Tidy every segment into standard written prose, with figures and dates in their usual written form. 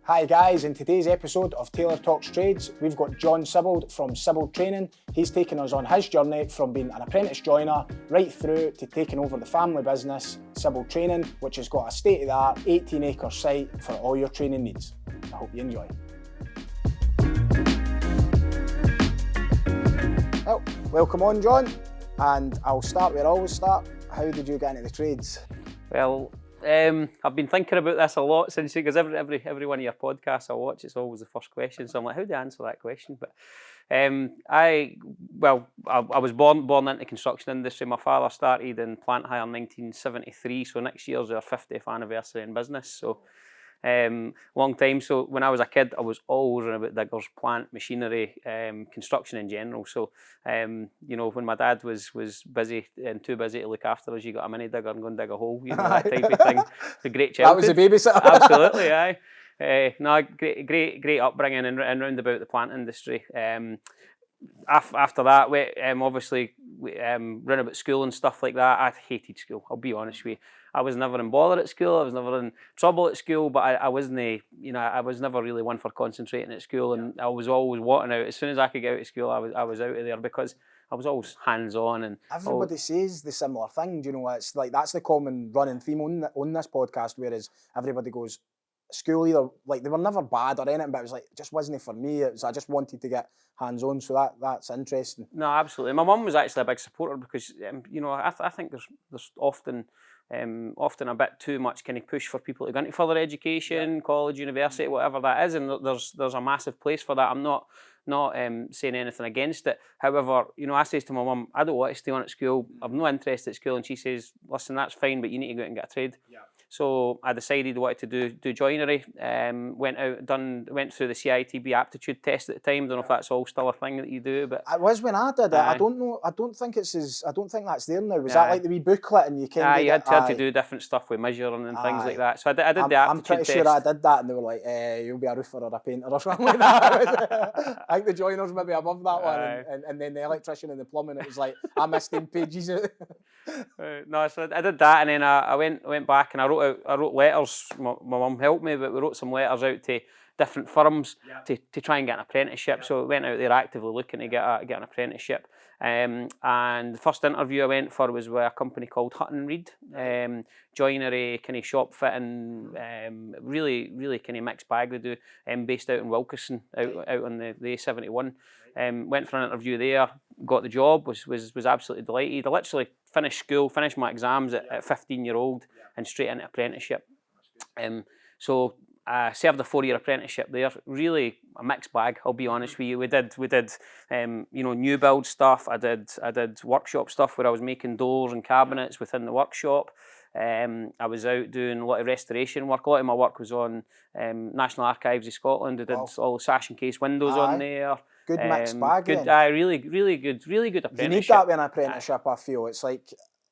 Hi guys, in today's episode of Taylor Talks Trades, we've got John Sibbald from Sibbald Training. He's taken us on his journey from being an apprentice joiner right through to taking over the family business, Sibbald Training, which has got a state-of-the-art 18-acre site for all your training needs. I hope you enjoy. Well, welcome on, John, and I'll start where I always start. How did you get into the trades? Well, I've been thinking about this a lot since, because every one of your podcasts I watch, it's always the first question. So I'm like, how do I answer that question? But I was born into construction industry. My father started in plant hire in 1973, so next year's our 50th anniversary in business. So long time. So when I was a kid, I was always around about diggers, plant, machinery, construction in general. So you know, when my dad was busy and too busy to look after us, you got a mini digger and go and dig a hole, you know, that type of thing. It's a great childhood. That was a babysitter. Absolutely, aye. No, great upbringing and round about the plant industry. After that, obviously, run about school and stuff like that. I hated school, I'll be honest with you. I was never in bother at school, I was never in trouble at school, but I wasn't, you know, I was never really one for concentrating at school, and I was always wanting out. As soon as I could get out of school, I was out of there, because I was always hands-on. And everybody says the similar thing, you know, it's like that's the common running theme on this podcast, whereas everybody goes, school either, like, they were never bad or anything, but it was like, it just wasn't for me. I just wanted to get hands-on, so that's interesting. No, absolutely. My mum was actually a big supporter, because you know, I think there's often a bit too much kind of push for people to go into further education, college, university, whatever that is, and there's a massive place for that. I'm not saying anything against it. However, you know, I says to my mum, I don't want to stay on at school. I've no interest at school, and she says, listen, that's fine, but you need to go out and get a trade. Yeah. So I decided I wanted to do joinery. Went through the CITB aptitude test at the time. Don't know if that's all still a thing that you do, but it was when I did it. I don't know. I don't think that's there now. Was that like the wee booklet and you kind of? You had to do different stuff with measuring and things like that. So I did the aptitude test. I'm pretty sure I did that, and they were like, "You'll be a roofer or a painter or something like that." I think the joiners maybe above that one, and then the electrician and the plumbing. It was like I missed them pages out. No, so I did that, and then I went back and I wrote letters. My mum helped me, but we wrote some letters out to different firms to try and get an apprenticeship. So I went out there actively looking to get an apprenticeship. And the first interview I went for was with a company called Hutton Reed, joinery, kind of shop fitting, really kind of mixed bag they do, based out in Wilkerson, out on the A71. Went for an interview there, got the job, was absolutely delighted. I literally finished school, finished my exams at 15-year-old, and straight into apprenticeship. So I served a 4-year apprenticeship there. Really a mixed bag, I'll be honest with you. We did you know, new build stuff. I did workshop stuff where I was making doors and cabinets within the workshop. I was out doing a lot of restoration work. A lot of my work was on National Archives of Scotland. I did all the sash and case windows on there. Good mixed bag. Good, really good apprenticeship. You need that with an apprenticeship, I feel. It's like,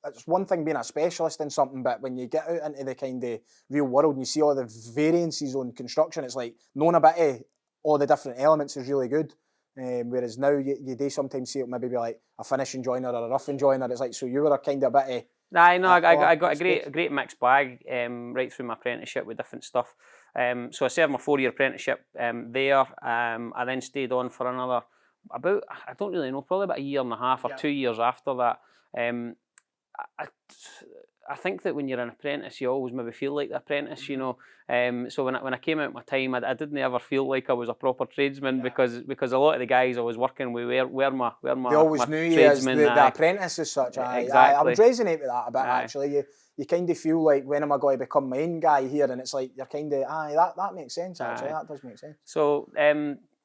it's one thing being a specialist in something, but when you get out into the kind of real world and you see all the variances on construction, it's like knowing a bit of all the different elements is really good. Whereas now you do sometimes see it maybe be like a finishing joiner or a roughing joiner. It's like, so you were a kind of a bit of... I got a great mixed bag right through my apprenticeship with different stuff. So I served my 4-year apprenticeship there. I then stayed on for another about, I don't really know, probably about a year and a half or 2 years after that. I think that when you're an apprentice, you always maybe feel like the apprentice, you know. So when I came out my time, I didn't ever feel like I was a proper tradesman, because a lot of the guys I was working with were my they always knew you as the apprentice as such. Exactly. I would resonate with that a bit, actually. You kind of feel like, when am I going to become my own guy here? And it's like, you're kind of, that makes sense, actually. That does make sense. So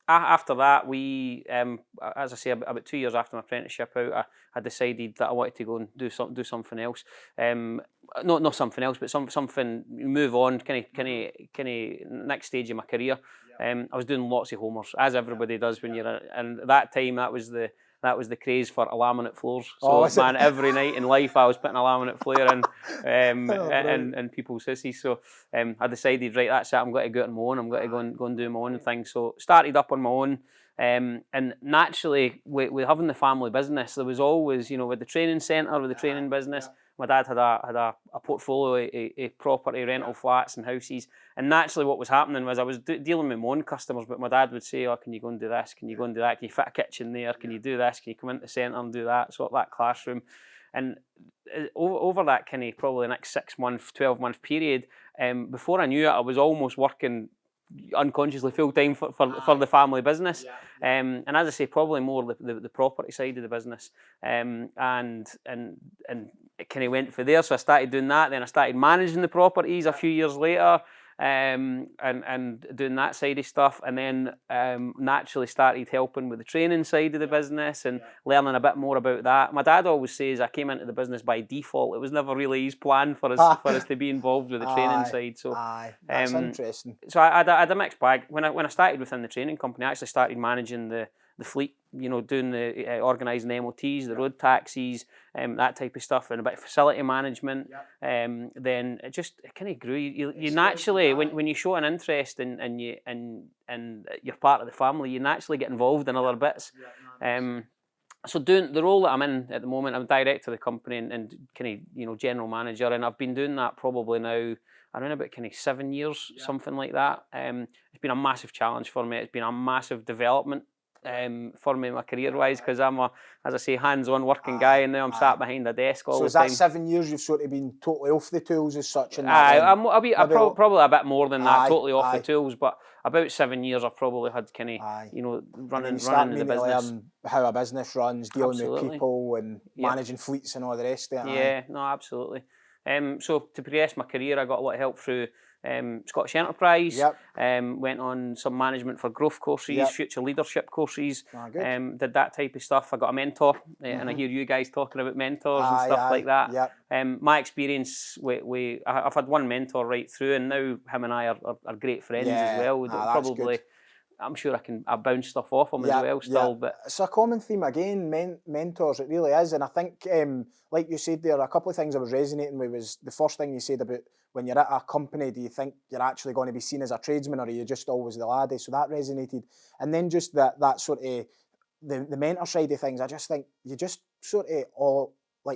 after that, we, as I say, about 2 years after my apprenticeship out, I decided that I wanted to go and do something else. Not something else, but something, move on, kind of next stage of my career. I was doing lots of homers, as everybody does when you're, and at that time that was the craze for laminate floors. So man, every night in life I was putting a laminate floor in, and people's sissies. So I decided, right, that's it. I'm going to go out on my own. I'm going to go and do my own thing. So started up on my own. And naturally, with having the family business, there was always, you know, with the training centre, with the training business, my dad had a portfolio of property, rental flats and houses, and naturally what was happening was I was dealing with my own customers, but my dad would say, oh, can you go and do this, can you go and do that, can you fit a kitchen there, can you do this, can you come into the centre and do that, sort of that classroom. And over that kind of probably next 6 month, 12-month period, before I knew it, I was almost working unconsciously full time for the family business. And as I say, probably more the property side of the business. And it kind of went for there. So I started doing that. Then I started managing the properties a few years later. And doing that side of stuff, and then naturally started helping with the training side of the business and learning a bit more about that. My dad always says I came into the business by default. It was never really his plan for us to be involved with the training side. So that's interesting. So I had a mixed bag. When I started within the training company, I actually started managing the fleet, doing the organising the MOTs, the road taxis, that type of stuff, and a bit of facility management. Then it kind of grew. You naturally, when you show an interest and you're part of the family, you naturally get involved in other bits. So doing the role that I'm in at the moment, I'm director of the company and kind of general manager, and I've been doing that probably now around about kind of 7 years, something like that. It's been a massive challenge for me. It's been a massive development for me, my career-wise, because I'm as I say, hands-on working guy, and now I'm sat behind a desk all the time. So is that 7 years you've sort of been totally off the tools as such? I'll probably a bit more than that, totally off the tools, but about 7 years I've probably had kind of, running the business. Learn how a business runs, dealing with people and managing fleets and all the rest of it. Yeah, no, absolutely. So to progress my career, I got a lot of help through Scottish Enterprise. Went on some management for growth courses, future leadership courses. Did that type of stuff. I got a mentor, and I hear you guys talking about mentors and stuff like that. My experience, I've had one mentor right through, and now him and I are great friends as well. Probably, I'm sure I bounce stuff off him as well still. But it's a common theme again, mentors, it really is. And I think, like you said there, a couple of things I was resonating with was the first thing you said about when you're at a company, do you think you're actually going to be seen as a tradesman, or are you just always the laddie? So that resonated. And then just that sort of, the mentor side of things, I just think you just sort of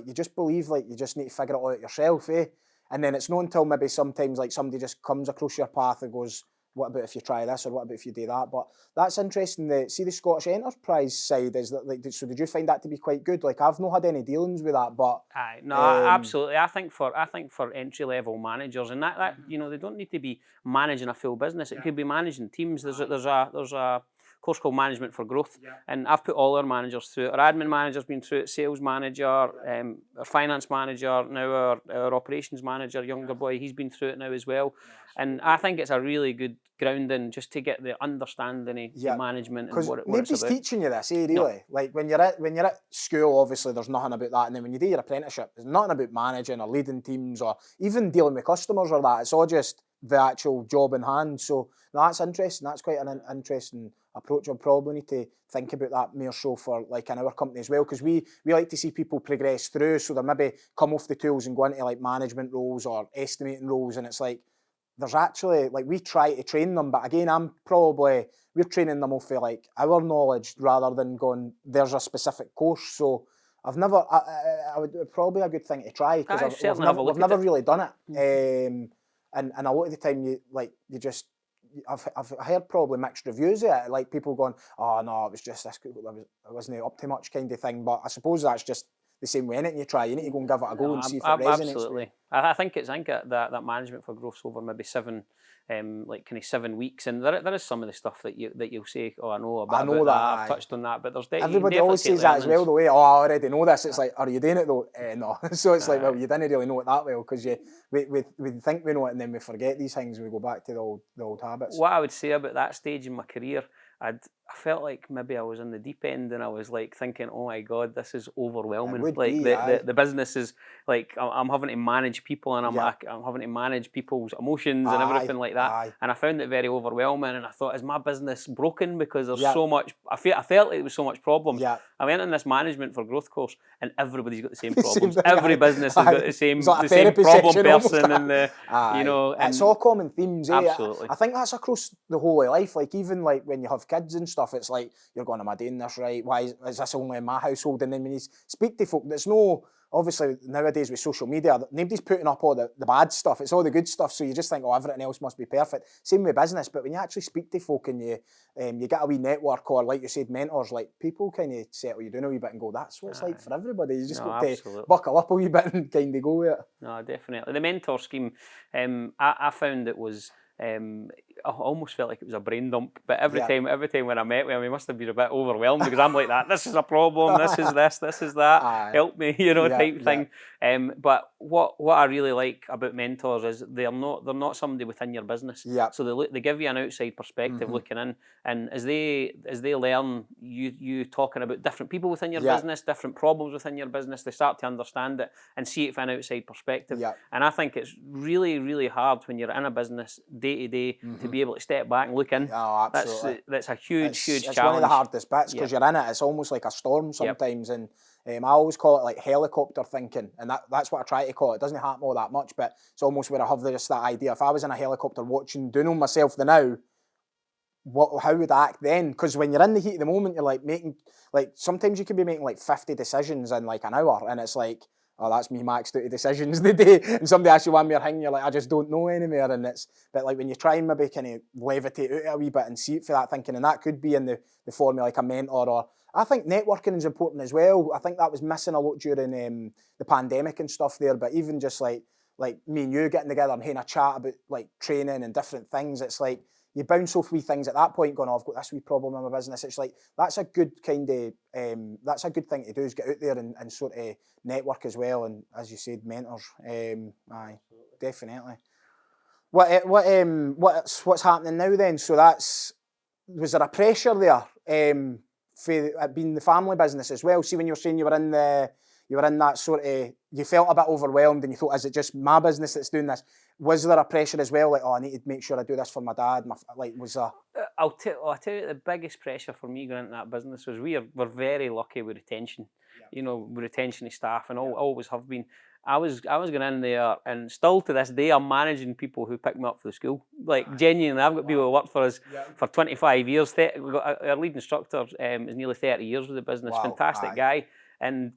you just believe like you just need to figure it all out yourself, eh? And then it's not until maybe sometimes like somebody just comes across your path and goes, what about if you try this, or what about if you do that? But that's interesting. The Scottish Enterprise side is that, so did you find that to be quite good? Like, I've not had any dealings with that, but absolutely. I think for entry level managers, and that they don't need to be managing a full business. It could be managing teams. There's a course called Management for Growth, and I've put all our managers through it. Our admin manager's been through it, sales manager, our finance manager, now our operations manager, younger boy, he's been through it now as well. And I think it's a really good grounding just to get the understanding of management and what it's about. Nobody's teaching you this, really. No. Like when you're at school, obviously there's nothing about that, and then when you do your apprenticeship, there's nothing about managing or leading teams or even dealing with customers or that. It's all just the actual job in hand. So that's interesting. That's quite an interesting approach. I'll probably need to think about that more so for like in our company as well, because we like to see people progress through, so they maybe come off the tools and go into like management roles or estimating roles, and it's like there's actually, like, we try to train them, but again, we're training them off of like our knowledge rather than going, there's a specific course. So I've never, I would probably a good thing to try, because we've never really done it. And a lot of the time I've heard probably mixed reviews of it, like people going, oh no, it was just this, it wasn't up to much kind of thing. But I suppose that's just the same way, anything you try, you need to go and give it a go and see if it resonates. Absolutely. I think that management for growth's over maybe 7 weeks, and there is some of the stuff that you'll say, oh, I know about that, I've touched on that, but there's everybody always says that as well, the way, oh, I already know this. It's like, are you doing it though? No. So it's like, well, you didn't really know it that well, because we think we know it and then we forget these things, we go back to the old habits. What I would say about that stage in my career, I felt like maybe I was in the deep end, and I was like thinking, oh my God, this is overwhelming. Like the business is like, I'm having to manage people, and I'm having to manage people's emotions and everything like that. And I found it very overwhelming, and I thought, is my business broken? Because there's so much, I felt like there was so much problems. I went in this management for growth course, and everybody's got the same problems. Every business has got the same problem person, and it's all common themes. Absolutely. I think that's across the whole of life. Like even like when you have have kids and stuff, it's like, you're going, am I doing this right? Why is this only in my household? And then when you speak to folk, there's no, obviously nowadays with social media, nobody's putting up all the bad stuff. It's all the good stuff. So you just think, oh, everything else must be perfect. Same with business. But when you actually speak to folk and you get a wee network, or like you said, mentors, like people kind of settle you down a wee bit and go, that's what it's like for everybody. You just got to buckle up a wee bit and kind of go with it. No, definitely. The mentor scheme, I found it was, I almost felt like it was a brain dump, but every time when I met with him, he must have been a bit overwhelmed, because I'm like that. This is a problem. This is this. This is that. Help me, type thing. But what I really like about mentors is they're not somebody within your business. So they give you an outside perspective looking in, and as they learn you talking about different people within your business, different problems within your business, they start to understand it and see it from an outside perspective. And I think it's really, really hard when you're in a business day to day to be able to step back and look in. Oh, absolutely. That's a huge challenge. It's one of the hardest bits, because you're in it. It's almost like a storm sometimes, and I always call it like helicopter thinking, and that's what I try to call it. It doesn't happen all that much, but it's almost where I have just that idea. If I was in a helicopter doing myself the now, how would I act then? Because when you're in the heat of the moment, you're like sometimes you can be making like 50 decisions in like an hour, and it's like, oh, that's me maxed out of decisions the day. And somebody asks you one more thing, you're like, I just don't know anymore. But like when you try and maybe kind of levitate out a wee bit and see it for that thinking, and that could be in the form of like a mentor, or I think networking is important as well. I think that was missing a lot during the pandemic and stuff there. But even just like me and you getting together and having a chat about like training and different things, it's like, you bounce off wee things at that point going, oh, I've got this wee problem in my business. It's like, that's a good kind of, that's a good thing to do, is get out there and sort of network as well. And as you said, mentors. Aye, definitely. What's happening now then? So was there a pressure there for it being the family business as well? See, when you're saying you were in that sort of, you felt a bit overwhelmed and you thought, is it just my business that's doing this? Was there a pressure as well, like, oh, I need to make sure I do this for my dad? Was there? I'll tell you, the biggest pressure for me going into that business was we're very lucky with retention. With retention of staff, and always have been. I was going in there, and still to this day, I'm managing people who pick me up for the school. Like, genuinely, I've got people who work for us for 25 years. We've got our lead instructor is nearly 30 years with the business. Fantastic guy. And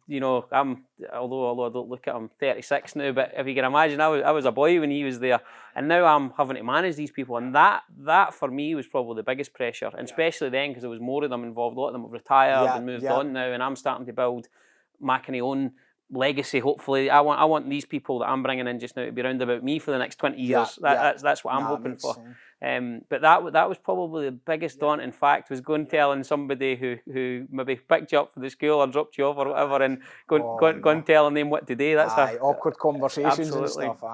I'm although I don't look at him, 36 now, but if you can imagine, I was a boy when he was there, and now I'm having to manage these people, and that for me was probably the biggest pressure, and especially then because there was more of them involved. A lot of them have retired and moved on now, and I'm starting to build my kind of own legacy. Hopefully, I want these people that I'm bringing in just now to be round about me for the next 20 years. That's what I'm hoping for. But that was probably the biggest daunting fact, was going telling somebody who maybe picked you up for the school or dropped you off or whatever, and going telling them what to do. That's awkward conversations absolutely. And stuff.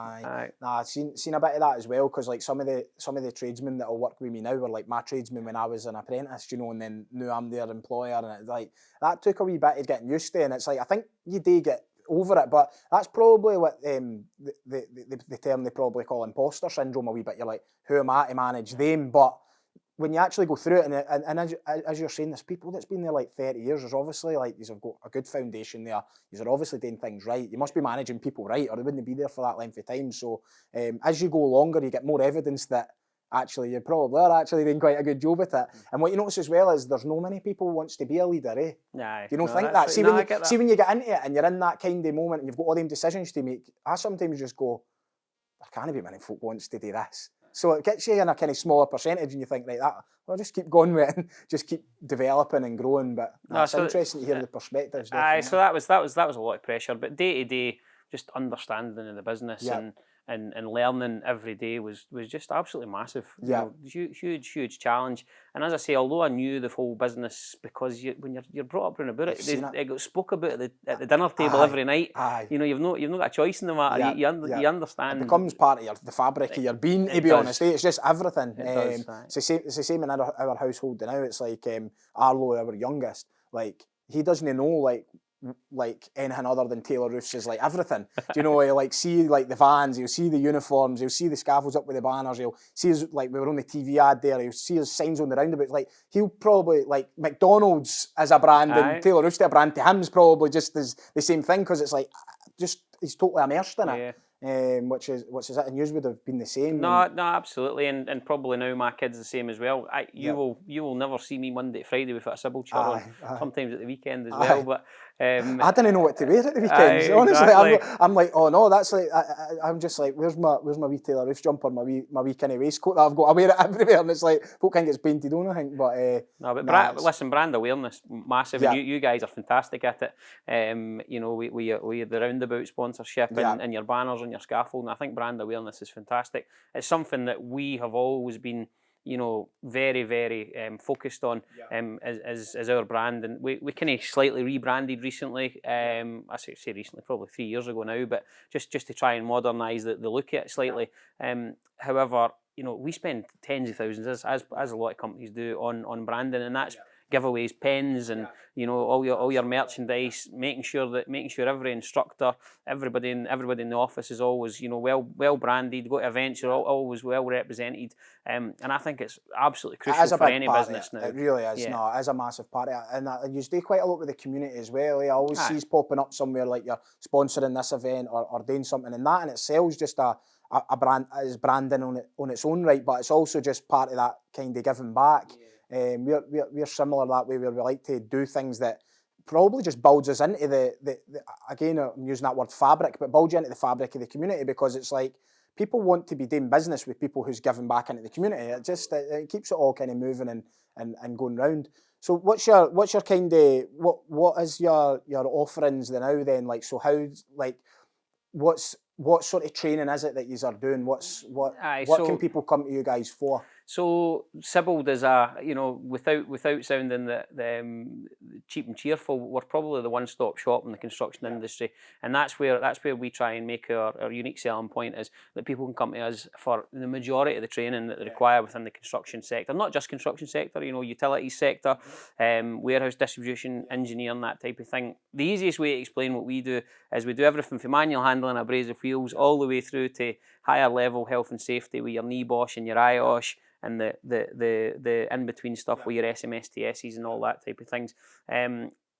I've seen a bit of that as well, because like some of the tradesmen that'll work with me now were like my tradesmen when I was an apprentice, and then now I'm their employer, and it's like that took a wee bit of getting used to, and it's like I think you do get over it, but that's probably what the term they probably call imposter syndrome a wee bit. You're like, who am I to manage them? But when you actually go through it, and as you're saying, there's people that's been there like 30 years, there's obviously like, you've got a good foundation there, you're obviously doing things right, you must be managing people right, or they wouldn't be there for that length of time. So as you go longer, you get more evidence that actually you probably are actually doing quite a good job at it. And what you notice as well is there's no many people wants to be a leader, eh? Do you think that? See, when you get into it and you're in that kind of moment and you've got all them decisions to make, I sometimes just go, there can't be many folk wants to do this. So it gets you in a kind of smaller percentage, and you think, right, I'll just keep going with it and just keep developing and growing. But it's interesting to hear the perspectives. So that was a lot of pressure, but day to day, just understanding of the business and learning every day was just absolutely massive. Huge challenge. And as I say, although I knew the whole business, because when you're brought up around about it, it got spoke about at the dinner table every night. You've not got a choice in the matter. You understand. It becomes part of the fabric of your being, to be honest. It's just everything. It's the same in our household now. It's like Arlo, our youngest, like he doesn't know like anything other than Taylor Roofs is like everything. Do you know, he'll like see like the vans, he'll see the uniforms, he'll see the scaffolds up with the banners, he'll see us, like we were on the TV ad there, he'll see his signs on the roundabouts. Like he'll probably like McDonald's as a brand and Taylor Roofs as a brand to him is probably just as the same thing, because it's like just he's totally immersed in it. which is it, and you would have been the same. No, absolutely, and probably now my kids the same as well. You will never see me Monday to Friday without a Sibbald shirt on. Sometimes at the weekend as well, but I didn't know what to wear at the weekends. Honestly, I'm like, oh no, that's like I'm just like, where's my wee Taylor Roofs jumper, my wee kind of waistcoat that I've got. I wear it everywhere, and it's like folk think it's painted on, I think, but listen, brand awareness massive. And you guys are fantastic at it. We had the roundabout sponsorship and your banners and your scaffolding. I think brand awareness is fantastic. It's something that we have always been, very, very focused on as our brand, and we kind of slightly rebranded recently. I say recently, probably 3 years ago now, but just to try and modernise the look at it slightly. However, we spend tens of thousands, as a lot of companies do, on branding, and that's giveaways, pens, and all your merchandise, making sure every instructor, everybody in the office is always well branded. Go to events, you're always well represented, and I think it's absolutely crucial for any business now. It really is. No, it is a massive part of it, and you do quite a lot with the community as well. I always see popping up somewhere like you're sponsoring this event or doing something, and that in itself is just a brand, is branding on its own right, but it's also just part of that kind of giving back. We're similar that way, where we like to do things that probably just builds us into the again, I'm using that word fabric, but builds you into the fabric of the community, because it's like people want to be doing business with people who's giving back into the community. It keeps it all kind of moving and going round. So what's your kind of what is your offerings now then? Like, so how, like, what sort of training is it that you are doing? What can people come to you guys for? So Sibbald is without sounding the cheap and cheerful, we're probably the one-stop shop in the construction industry, and that's where we try and make our unique selling point, is that people can come to us for the majority of the training that they require within the construction sector, not just construction sector, utilities sector, warehouse distribution, engineering, that type of thing. The easiest way to explain what we do is we do everything from manual handling, abrasive wheels, all the way through to higher level health and safety with your NEBOSH and your IOSH, and the in-between stuff with your SMSTSs and all that type of things.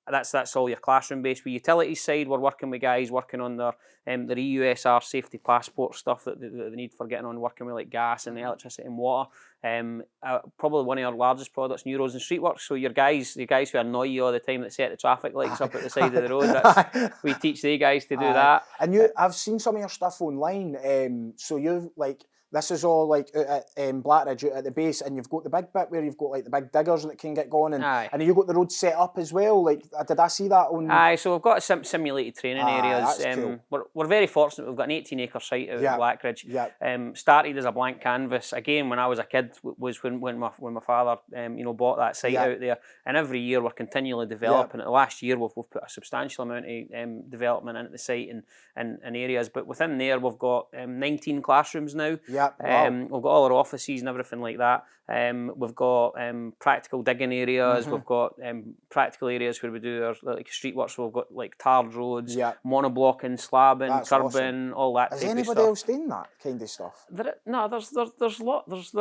That's all your classroom based. With utilities side, we're working with guys working on their EUSR safety passport stuff that they need for getting on, working with like gas and electricity and water. Probably one of our largest products, new roads and streetworks. So your guys who annoy you all the time, that set the traffic lights up at the side of the road, we teach the guys to do that. And I've seen some of your stuff online. So you've like, this is all like at Blackridge at the base, and you've got the big bit where you've got like the big diggers that can get going, and you've got the road set up as well. Like, did I see that on? Aye, so we've got simulated training areas. That's cool. We're very fortunate. We've got an 18-acre site out in Blackridge. Started as a blank canvas. Again, when I was a kid, was when my father bought that site out there. And every year we're continually developing it. The last year we've put a substantial amount of development into the site and areas. But within there we've got 19 classrooms now. We've got all our offices and everything like that. We've got practical digging areas. We've got practical areas where we do our like street work. So we've got like tarred roads, monoblocking, slabbing, curbing, all that type of stuff. Is anybody else doing that kind of stuff? There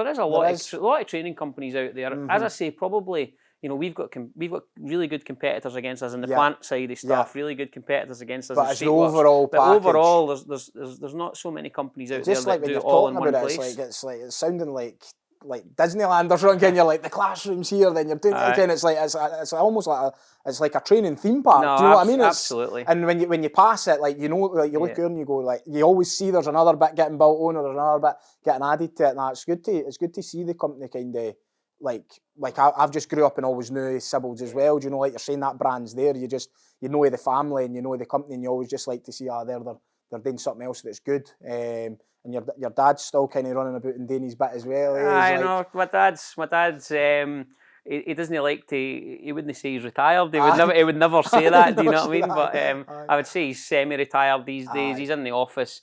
is a lot of training companies out there. As I say, probably. We've got really good competitors against us in the plant side of stuff. Really good competitors against us. But it's the overall package. But overall, there's not so many companies out there that do it all in one place. It's sounding like Disneyland or something. You're like, the classrooms here, then you're doing it again. It's almost like a training theme park. No, do you know what I mean? Absolutely. And when you pass it, like you look here and you go, like, you always see there's another bit getting built on, or there's another bit getting added to it. And it's good to see the company kind of. Like I've just grew up and always knew Sibbald's as well. Do you know, like you're saying, that brand's there. You know the family and you know the company, and you always just like to see they're doing something else that's good. And your dad's still kind of running about and doing his bit as well. I know my dad's. He doesn't like to. He wouldn't say he's retired. He would never say that. Do you know what I mean? But I would say he's semi-retired these days. He's in the office.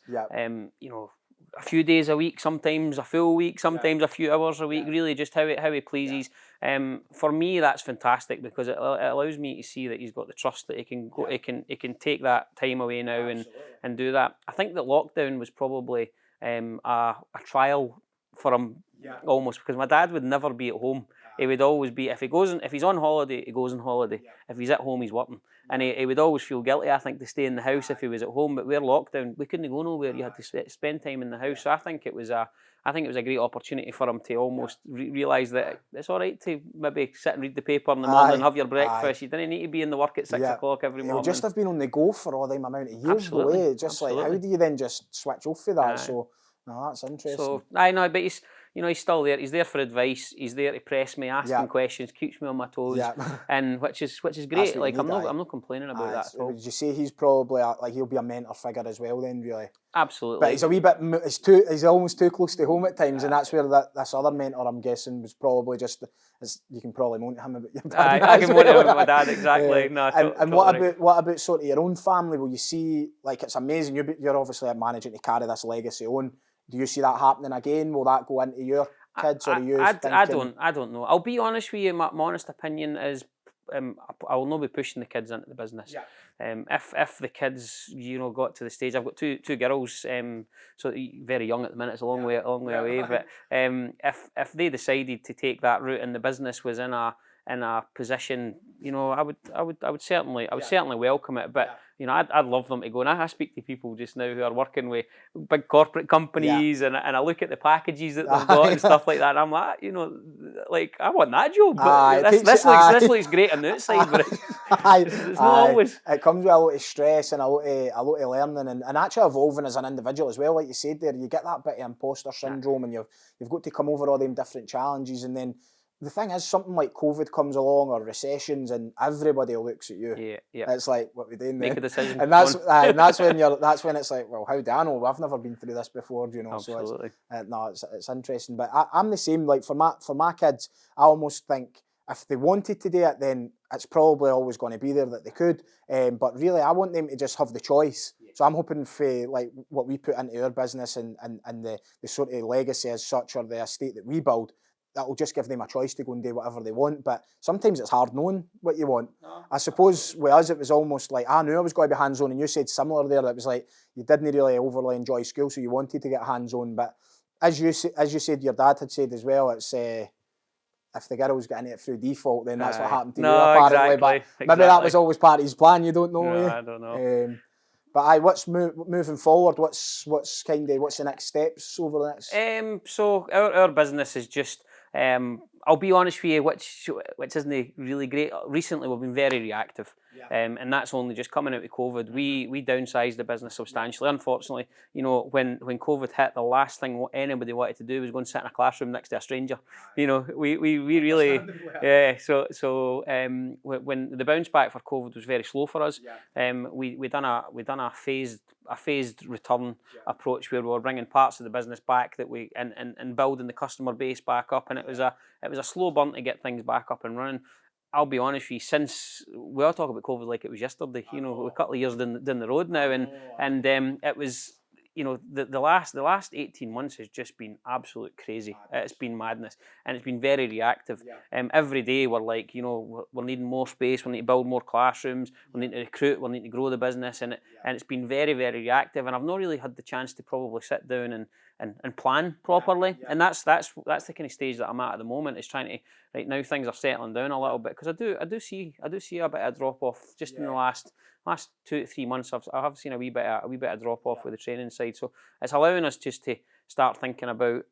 A few days a week, sometimes a full week, sometimes a few hours a week, really just how he pleases. For me, that's fantastic, because it allows me to see that he's got the trust that he can go, he can take that time away now and do that. I think that lockdown was probably a trial for him, almost, because my dad would never be at home. He would always be, if he's on holiday, he goes on holiday. If he's at home, he's working. And he would always feel guilty, I think, to stay in the house if he was at home. But we're locked down, we couldn't go nowhere. You had to spend time in the house. So I think it was a great opportunity for him to almost realise that it's all right to maybe sit and read the paper in the morning and have your breakfast. You didn't need to be in the work at 6 o'clock every morning. He'll just have been on the go for all them amount of years. Absolutely. Just like, how do you then just switch off for that? So, no, that's interesting. So, I know, but he's still there. He's there for advice. He's there to press me, asking questions, keeps me on my toes, and which is great. Like I'm not complaining about that at all. Would you say he's probably he'll be a mentor figure as well then, really? Absolutely. But he's a wee bit. He's almost too close to home at times, and that's where this other mentor, I'm guessing, was probably just. You can probably moan to him about your dad. I can moan to him about my dad, exactly. No, and what about sort of your own family? Will you see, like, it's amazing. You're obviously managing to carry this legacy on. Do you see that happening again? Will that go into your kids or you? I don't know. I'll be honest with you. My honest opinion is, I will not be pushing the kids into the business. If the kids, got to the stage, I've got two girls, so very young at the minute. It's a long way away. But if they decided to take that route and the business was in a position, I would certainly welcome it. But I'd love them to go. And I speak to people just now who are working with big corporate companies, and I look at the packages that they've got and stuff like that. And I'm like, like I want that job. But this looks great on the outside, but it's not always. It comes with a lot of stress and a lot of learning and actually evolving as an individual as well. Like you said there, you get that bit of imposter syndrome, and you've got to come over all them different challenges, and then. The thing is, something like COVID comes along or recessions, and everybody looks at you. Yeah. It's like, what we doing? Make a decision. And that's when it's like, well, how do I know? I've never been through this before, Absolutely. So it's interesting. But I'm the same. Like for my kids, I almost think if they wanted to do it, then it's probably always going to be there that they could. But really, I want them to just have the choice. So I'm hoping for like what we put into our business and the sort of legacy as such, or the estate that we build. That will just give them a choice to go and do whatever they want. But sometimes it's hard knowing what you want. I suppose with us, it was almost like, I knew I was going to be hands-on, and you said similar there. It was like, you didn't really overly enjoy school, so you wanted to get hands-on. But as you said, your dad had said as well, it's if the girls get into it through default, then that's what happened to you, apparently. Exactly, but maybe that was always part of his plan, you don't know. No, I don't know. But what's moving forward? What's the next steps over the next? So our business is just. I'll be honest with you, which isn't really great. Recently, we've been very reactive, and that's only just coming out of COVID. We downsized the business substantially. Unfortunately, when COVID hit, the last thing anybody wanted to do was go and sit in a classroom next to a stranger. We really, So when the bounce back for COVID was very slow for us, we done a phased return approach where we were bringing parts of the business back that we and building the customer base back up, and it was a slow burn to get things back up and running. I'll be honest with you, since we all talk about COVID like it was yesterday, we're a couple of years down the road now, and it was, the last 18 months has just been absolute crazy. It's been madness, and it's been very reactive. Every day we're like, we're needing more space, we need to build more classrooms, we need to recruit, we need to grow the business, and it's been very, very reactive, and I've not really had the chance to probably sit down and plan properly, and that's the kind of stage that I'm at the moment, is trying to, right now things are settling down a little bit, because I do see a bit of drop off just in the last 2 to 3 months. I have seen a wee bit of drop off with the training side, so it's allowing us just to start thinking about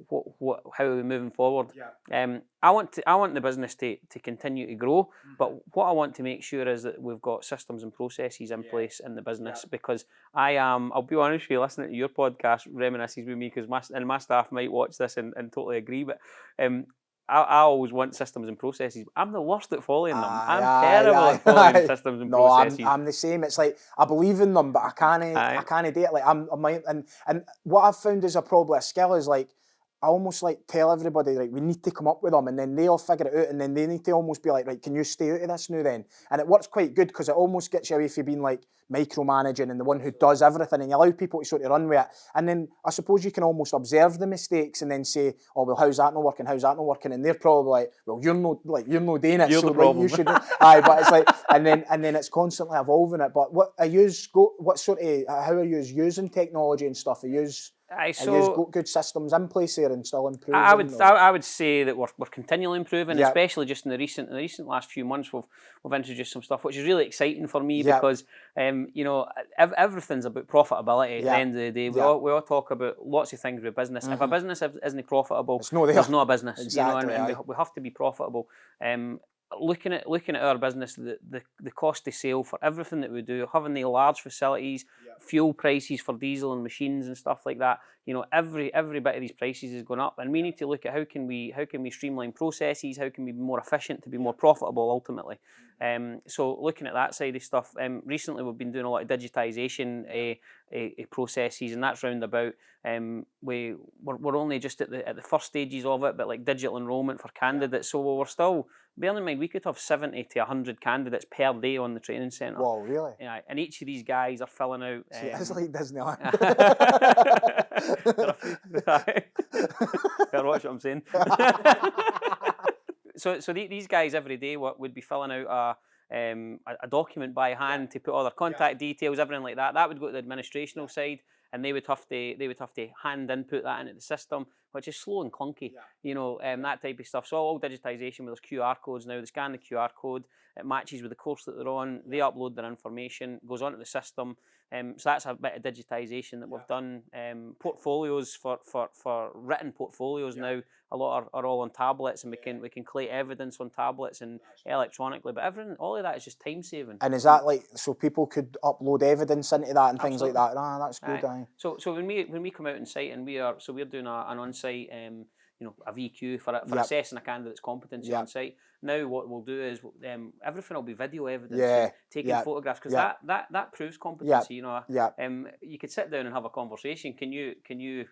how are we moving forward. I want the business to continue to grow, but what I want to make sure is that we've got systems and processes in place in the business, because I'll be honest with you, listening to your podcast reminisces with me, because my staff might watch this and totally agree, but I always want systems and processes. I'm the worst at following them. I'm terrible at following systems and processes. I'm the same. It's like I believe in them, but I can't do it. Like and what I've found is probably a skill is like I almost like tell everybody, like, we need to come up with them, and then they all figure it out, and then they need to almost be like, right, can you stay out of this now then? And it works quite good, because it almost gets you away from being like micromanaging and the one who does everything, and you allow people to sort of run with it. And then I suppose you can almost observe the mistakes and then say, oh, well, how's that not working? How's that not working? And they're probably like, well, you're not doing it. You're so the problem. You should. But it's like, and then it's constantly evolving it. But how are you using technology and stuff? You've got good systems in place there and still improving? I would say that we're continually improving, Yep. especially just in the recent last few months. We've introduced some stuff which is really exciting for me, because you know, everything's about profitability. At the end of the day, we all talk about lots of things with business. If a business isn't profitable, there's not a business. Exactly, you know, and we have to be profitable. Looking at our business, the cost of sale for everything that we do, having the large facilities, fuel prices for diesel and machines and stuff like that. You know, every bit of these prices is going up, and we need to look at how can we streamline processes, how can we be more efficient to be more profitable ultimately. So looking at that side of stuff, recently we've been doing a lot of digitisation processes, and that's round about. We're only just at the first stages of it, but like digital enrolment for candidates. So we're still, bearing in mind, we could have 70 to 100 candidates per day on the training centre. Wow, really? Yeah, and each of these guys are filling out. See, it's like Disneyland. Better watch what I'm saying. So these guys every day would be filling out a document by hand to put all their contact details, everything like that. That would go to the administrational side, and they would have to hand input that into the system, which is slow and clunky. You know, that type of stuff. So all digitisation with those QR codes now. They scan the QR code, it matches with the course that they're on. They upload their information, goes onto the system. So that's a bit of digitisation that we've done. Portfolios for written portfolios now, a lot are all on tablets, and we can collate evidence on tablets and electronically. But all of that is just time saving. And is that like, so people could upload evidence into that and things like that? Ah, that's good. So when we come out on site, and we're doing an on-site you know, a VQ for assessing a candidate's competency on site. Now what we'll do is everything will be video evidence, taking photographs, because that proves competency. You know, you could sit down and have a conversation. Can you do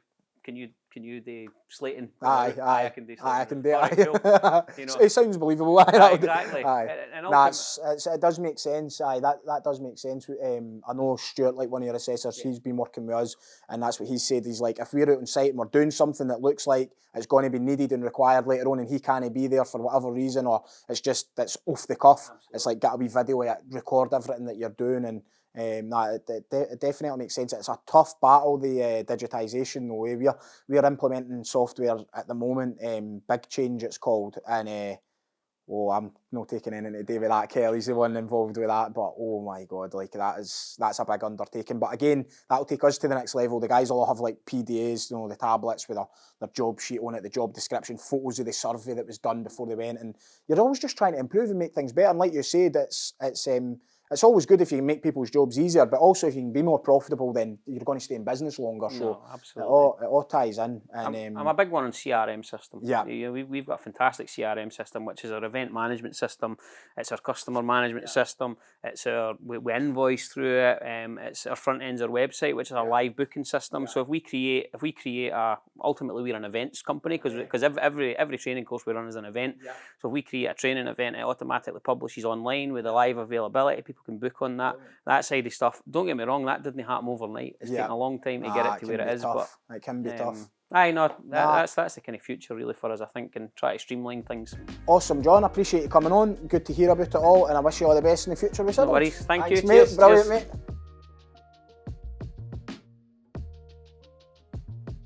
slating? I can do slating. I can do it. Cool. You know. It sounds believable. Exactly. It does make sense. That does make sense. I know Stuart, like one of your assessors, he's been working with us, and that's what he said. He's like, if we're out on site and we're doing something that looks like it's going to be needed and required later on, and he can't be there for whatever reason, or it's off the cuff. Absolutely. It's like, got to be video, record everything that you're doing, and it definitely makes sense. It's a tough battle, the digitisation though. We're implementing software at the moment, Big Change it's called, and I'm not taking anything to do with that. Kelly's the one involved with that, but oh my god, like that's a big undertaking. But again, that'll take us to the next level. The guys will all have like PDAs, you know, the tablets with their job sheet on it, the job description, photos of the survey that was done before they went, and you're always just trying to improve and make things better. And like you said, it's always good if you can make people's jobs easier, but also if you can be more profitable, then you're going to stay in business longer. So absolutely. It all ties in. And I'm a big one on CRM system. Yeah. We've got a fantastic CRM system, which is our event management system. It's our customer management system. It's we invoice through it. It's our front end's our website, which is our live booking system. So if we create ultimately we're an events company, because every training course we run is an event. So if we create a training event, it automatically publishes online with the live availability. People can book on that side of stuff. Don't get me wrong, that didn't happen overnight. It's taken a long time to get it to where it is. Tough. But it can be tough. That's the kind of future really for us, I think, and try to streamline things. Awesome, John. I appreciate you coming on. Good to hear about it all, and I wish you all the best in the future with it. No worries. Thanks, you. Mate. Cheers. Brilliant, mate.